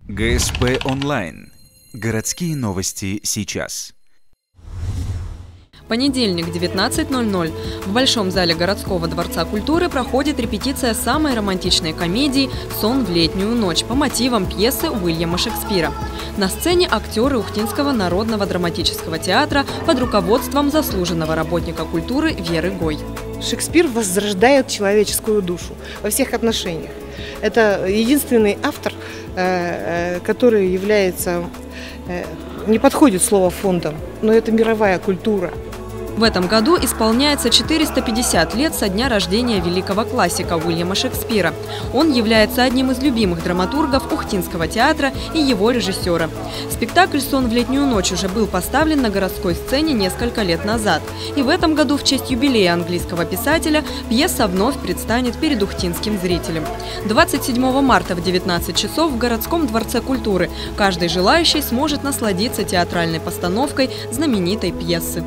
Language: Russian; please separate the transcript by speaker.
Speaker 1: ГСП онлайн. Городские новости сейчас.
Speaker 2: Понедельник, 19:00. В Большом зале городского дворца культуры проходит репетиция самой романтичной комедии «Сон в летнюю ночь» по мотивам пьесы Уильяма Шекспира. На сцене актеры Ухтинского народного драматического театра под руководством заслуженного работника культуры Веры Гой.
Speaker 3: Шекспир возрождает человеческую душу во всех отношениях. Это единственный автор, который является, не подходит слово фондом, но это мировая культура.
Speaker 2: В этом году исполняется 450 лет со дня рождения великого классика Уильяма Шекспира. Он является одним из любимых драматургов Ухтинского театра и его режиссера. Спектакль «Сон в летнюю ночь» уже был поставлен на городской сцене несколько лет назад. И в этом году в честь юбилея английского писателя пьеса вновь предстанет перед ухтинским зрителем. 27 марта в 19 часов в городском дворце культуры каждый желающий сможет насладиться театральной постановкой знаменитой пьесы.